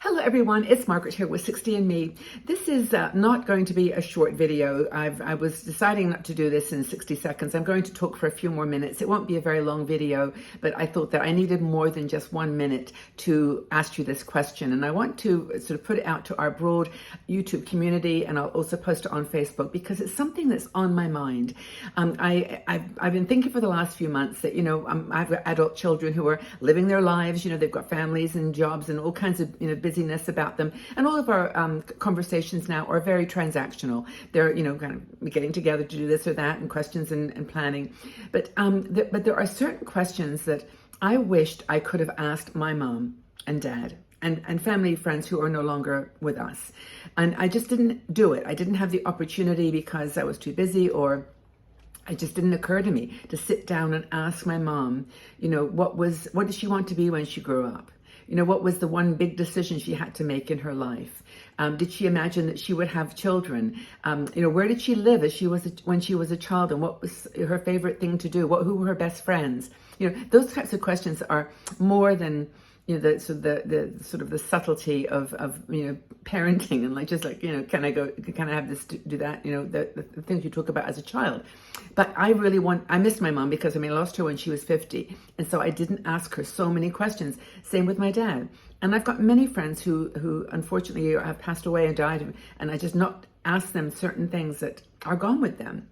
Hello everyone, it's Margaret here with 60andMe. This is not going to be a short video. I was deciding not to do this in 60 seconds. I'm going to talk for a few more minutes. It won't be a very long video, but I thought that I needed more than just 1 minute to ask you this question. And I want to sort of put it out to our broad YouTube community, and I'll also post it on Facebook because it's something that's on my mind. I've been thinking for the last few months that, I've got adult children who are living their lives. They've got families and jobs and all kinds of, busyness about them. And all of our conversations now are very transactional. They're, kind of getting together to do this or that and questions and planning. But there are certain questions that I wished I could have asked my mom and dad and family friends who are no longer with us. And I just didn't do it. I didn't have the opportunity because I was too busy, or it just didn't occur to me to sit down and ask my mom, what did she want to be when she grew up? What was the one big decision she had to make in her life? Did she imagine that she would have children? Where did she live when she was a child, and what was her favorite thing to do? Who were her best friends? Those types of questions are more than the sort of the subtlety of parenting, and can I have this, do that? The things you talk about as a child. But I miss my mom because I lost her when she was 50, and so I didn't ask her so many questions. Same with my dad. And I've got many friends who unfortunately have passed away and died, and I just not asked them certain things that are gone with them.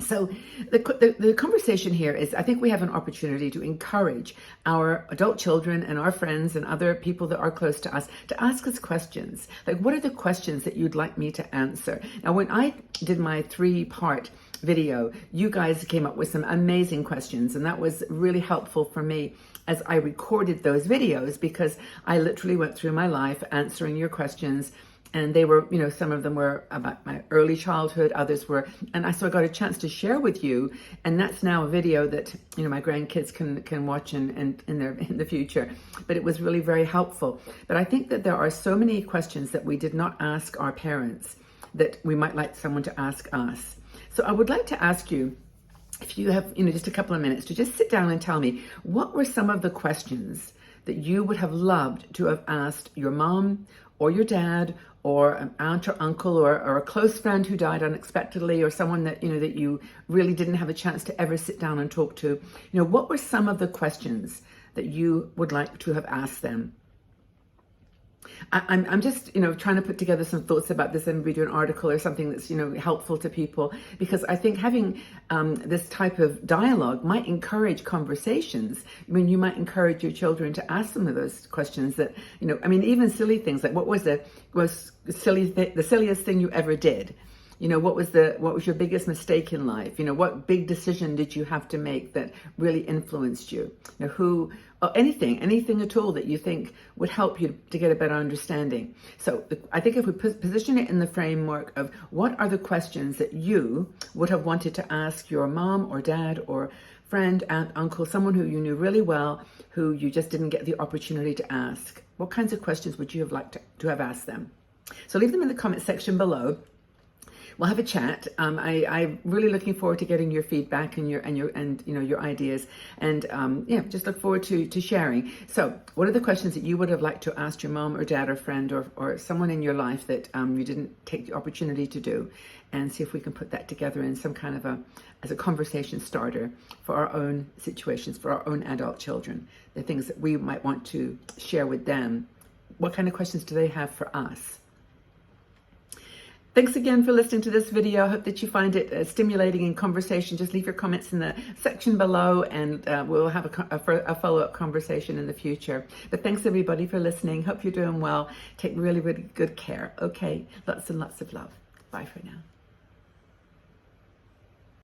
So the conversation here is, I think we have an opportunity to encourage our adult children and our friends and other people that are close to us to ask us questions. Like, what are the questions that you'd like me to answer? Now, when I did my 3-part video, you guys came up with some amazing questions, and that was really helpful for me as I recorded those videos, because I literally went through my life answering your questions. And they were, some of them were about my early childhood, others were, so I got a chance to share with you. And that's now a video that, my grandkids can watch in the future. But it was really very helpful. But I think that there are so many questions that we did not ask our parents that we might like someone to ask us. So I would like to ask you, if you have, just a couple of minutes, to just sit down and tell me, what were some of the questions that you would have loved to have asked your mom or your dad, or an aunt or uncle, or a close friend who died unexpectedly, or someone that that you really didn't have a chance to ever sit down and talk to? What were some of the questions that you would like to have asked them? I'm just, trying to put together some thoughts about this and read an article or something that's, helpful to people, because I think having this type of dialogue might encourage conversations. You might encourage your children to ask some of those questions that, even silly things like, what was the silliest thing you ever did? What was your biggest mistake in life? What big decision did you have to make that really influenced you? Anything at all that you think would help you to get a better understanding. So I think if we position it in the framework of, what are the questions that you would have wanted to ask your mom or dad or friend, aunt, uncle, someone who you knew really well, who you just didn't get the opportunity to ask? What kinds of questions would you have liked to have asked them? So leave them in the comment section below. We'll have a chat. I'm really looking forward to getting your feedback and your ideas, and just look forward to sharing. So, what are the questions that you would have liked to ask your mom or dad or friend or someone in your life that you didn't take the opportunity to do? And see if we can put that together in some kind of as a conversation starter for our own situations, for our own adult children, the things that we might want to share with them. What kind of questions do they have for us? Thanks again for listening to this video. I hope that you find it stimulating in conversation. Just leave your comments in the section below, and we'll have a follow-up conversation in the future. But thanks everybody for listening. Hope you're doing well. Take really, really good care. Okay, lots and lots of love. Bye for now.